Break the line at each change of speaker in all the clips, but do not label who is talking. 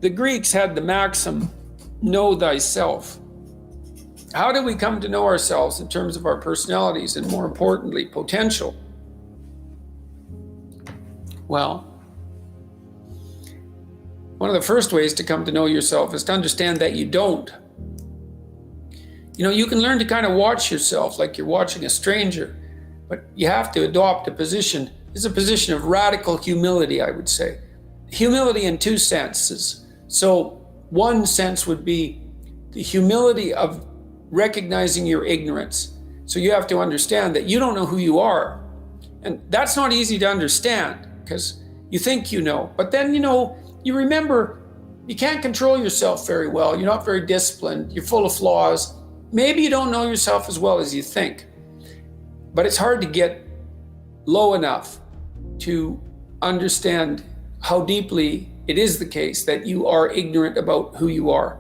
The Greeks had the maxim, know thyself. How do we come to know ourselves in terms of our personalities and, more importantly, potential? Well, one of the first ways to come to know yourself is to understand that you don't. You can learn to kind of watch yourself like you're watching a stranger, but you have to adopt a position. It's a position of radical humility, I would say. Humility in two senses. So one sense would be the humility of recognizing your ignorance. So you have to understand that you don't know who you are. And that's not easy to understand because you think you know, but then you remember you can't control yourself very well. You're not very disciplined. You're full of flaws. Maybe you don't know yourself as well as you think, but it's hard to get low enough to understand how deeply it is the case that you are ignorant about who you are.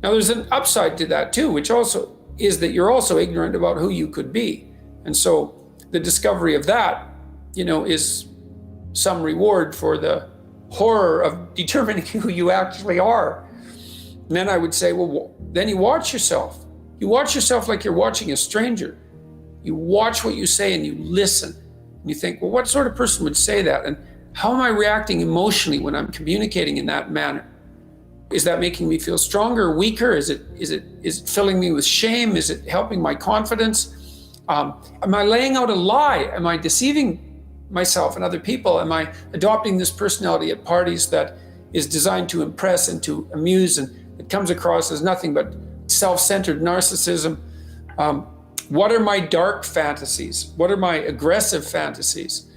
Now, there's an upside to that too, which also is that you're also ignorant about who you could be. And so the discovery of that, is some reward for the horror of determining who you actually are. And then I would say, well, then you watch yourself. You watch yourself like you're watching a stranger. You watch what you say and you listen. And you think, well, what sort of person would say that? And how am I reacting emotionally when I'm communicating in that manner? Is that making me feel stronger or weaker? Is it filling me with shame? Is it helping my confidence? Am I laying out a lie? Am I deceiving myself and other people? Am I adopting this personality at parties that is designed to impress and to amuse, and it comes across as nothing but self-centered narcissism? What are my dark fantasies? What are my aggressive fantasies?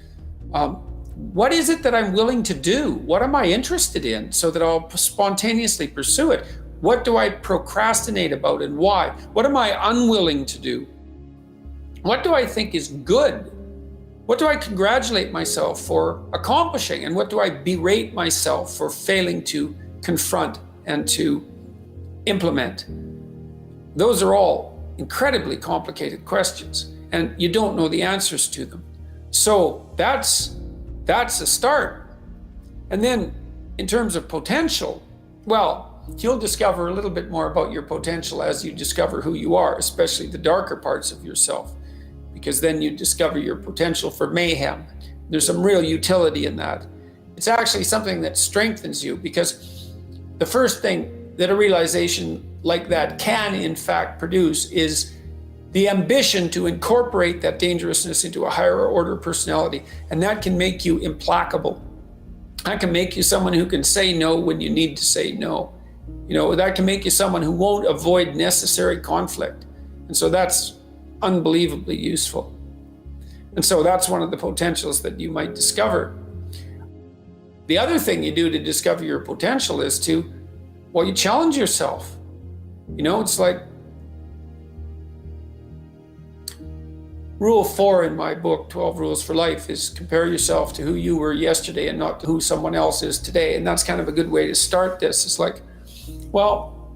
What is it that I'm willing to do? What am I interested in so that I'll spontaneously pursue it? What do I procrastinate about and why? What am I unwilling to do? What do I think is good? What do I congratulate myself for accomplishing? And what do I berate myself for failing to confront and to implement? Those are all incredibly complicated questions, and you don't know the answers to them. So that's a start. And then in terms of potential, well, you'll discover a little bit more about your potential as you discover who you are, especially the darker parts of yourself, because then you discover your potential for mayhem. There's some real utility in that. It's actually something that strengthens you, because the first thing that a realization like that can in fact produce is the ambition to incorporate that dangerousness into a higher order personality. And that can make you implacable. That can make you someone who can say no when you need to say no. That can make you someone who won't avoid necessary conflict. And so that's unbelievably useful. And so that's one of the potentials that you might discover. The other thing you do to discover your potential is you challenge yourself. It's like Rule 4 in my book, 12 Rules for Life, is compare yourself to who you were yesterday and not to who someone else is today. And that's kind of a good way to start this. It's like, well,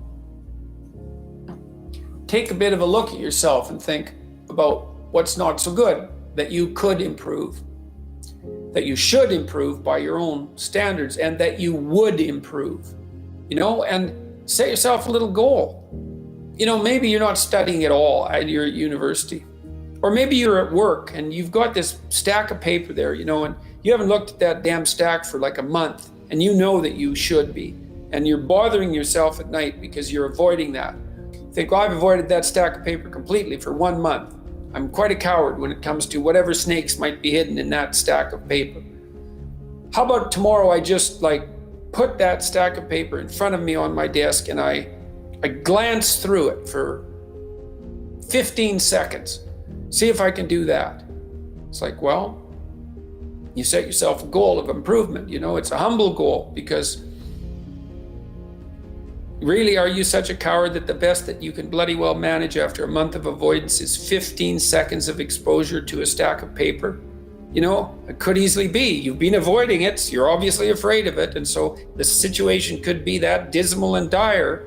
take a bit of a look at yourself and think about what's not so good that you could improve, that you should improve by your own standards, and that you would improve, and set yourself a little goal. Maybe you're not studying at all at your university. Or maybe you're at work and you've got this stack of paper there, and you haven't looked at that damn stack for like a month, and you know that you should be. And you're bothering yourself at night because you're avoiding that. You think, well, I've avoided that stack of paper completely for 1 month. I'm quite a coward when it comes to whatever snakes might be hidden in that stack of paper. How about tomorrow I just put that stack of paper in front of me on my desk and I glance through it for 15 seconds. See if I can do that. It's like, well, you set yourself a goal of improvement. It's a humble goal, because really, are you such a coward that the best that you can bloody well manage after a month of avoidance is 15 seconds of exposure to a stack of paper? It could easily be. You've been avoiding it. So you're obviously afraid of it. And so the situation could be that dismal and dire.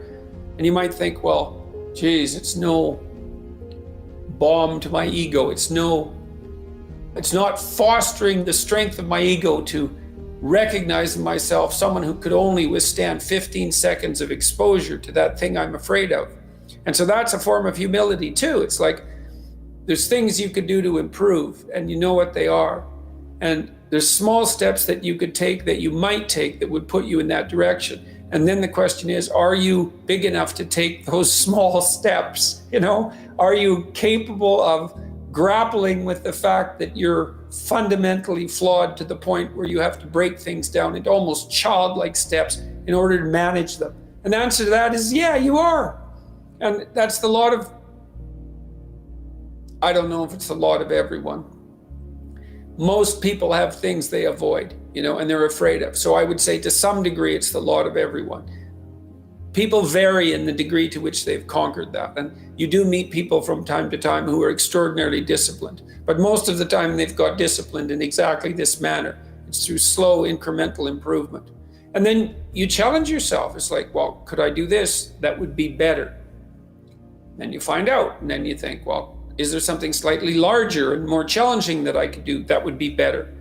And you might think, well, geez, it's no balm to my ego. It's not fostering the strength of my ego to recognize in myself someone who could only withstand 15 seconds of exposure to that thing I'm afraid of. And so that's a form of humility too. It's like there's things you could do to improve, and you know what they are. And there's small steps that you could take, that you might take, that would put you in that direction. And then the question is, are you big enough to take those small steps? Are you capable of grappling with the fact that you're fundamentally flawed to the point where you have to break things down into almost childlike steps in order to manage them? And the answer to that is, yeah, you are. And that's the lot of, I don't know if it's the lot of everyone. Most people have things they avoid, and they're afraid of. So I would say to some degree, it's the lot of everyone. People vary in the degree to which they've conquered that. And you do meet people from time to time who are extraordinarily disciplined. But most of the time they've got disciplined in exactly this manner. It's through slow incremental improvement. And then you challenge yourself. It's like, well, could I do this? That would be better. Then you find out. And then you think, well, is there something slightly larger and more challenging that I could do that would be better?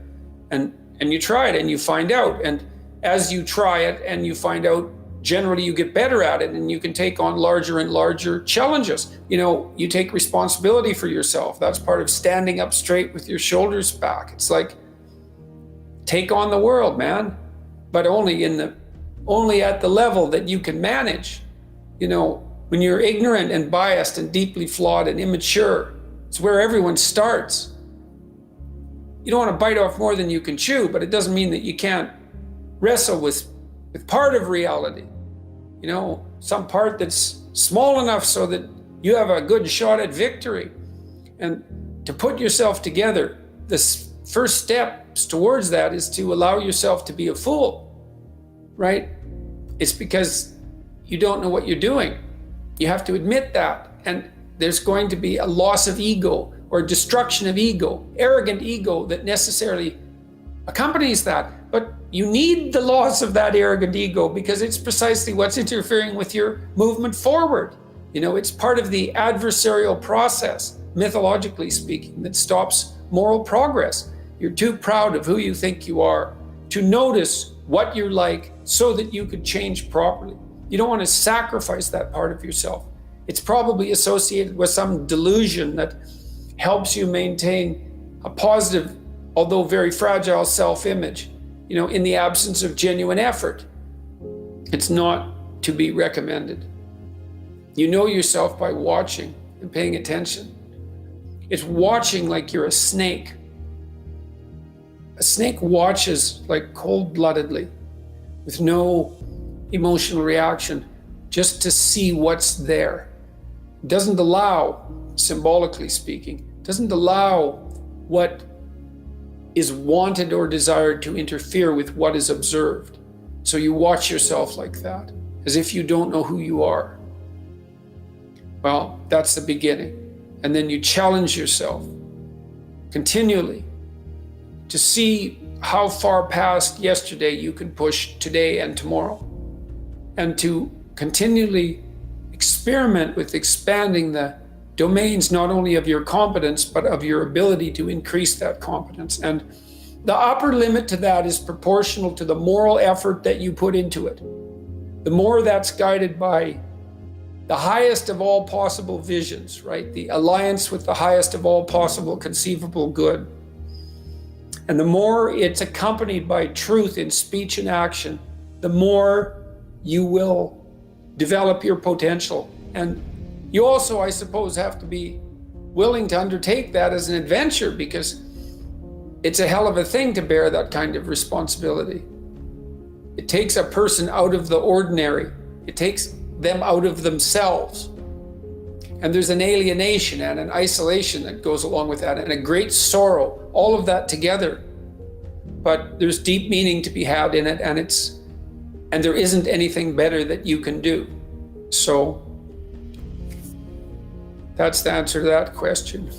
And you try it and you find out. And as you try it and you find out, generally you get better at it and you can take on larger and larger challenges. You take responsibility for yourself. That's part of standing up straight with your shoulders back. It's like, take on the world, man, but only at the level that you can manage. When you're ignorant and biased and deeply flawed and immature, it's where everyone starts. You don't want to bite off more than you can chew, but it doesn't mean that you can't wrestle with part of reality. Some part that's small enough so that you have a good shot at victory. And to put yourself together, the first steps towards that is to allow yourself to be a fool, right? It's because you don't know what you're doing. You have to admit that. And there's going to be a loss of ego or destruction of ego, arrogant ego that necessarily accompanies that. But you need the loss of that arrogant ego because it's precisely what's interfering with your movement forward. It's part of the adversarial process, mythologically speaking, that stops moral progress. You're too proud of who you think you are to notice what you're like so that you could change properly. You don't want to sacrifice that part of yourself. It's probably associated with some delusion that helps you maintain a positive, although very fragile self-image, in the absence of genuine effort. It's not to be recommended. You know yourself by watching and paying attention. It's watching like you're a snake. A snake watches like cold-bloodedly, with no emotional reaction, just to see what's there. It doesn't allow, symbolically speaking, doesn't allow what is wanted or desired to interfere with what is observed. So you watch yourself like that, as if you don't know who you are. Well, that's the beginning. And then you challenge yourself continually to see how far past yesterday you can push today and tomorrow, and to continually experiment with expanding the domains not only of your competence, but of your ability to increase that competence. And the upper limit to that is proportional to the moral effort that you put into it. The more that's guided by the highest of all possible visions, right? The alliance with the highest of all possible conceivable good. And the more it's accompanied by truth in speech and action, the more you will develop your potential. And you also, I suppose, have to be willing to undertake that as an adventure, because it's a hell of a thing to bear that kind of responsibility. It takes a person out of the ordinary. It takes them out of themselves. And there's an alienation and an isolation that goes along with that, and a great sorrow, all of that together. But there's deep meaning to be had in it, and there isn't anything better that you can do. So that's the answer to that question.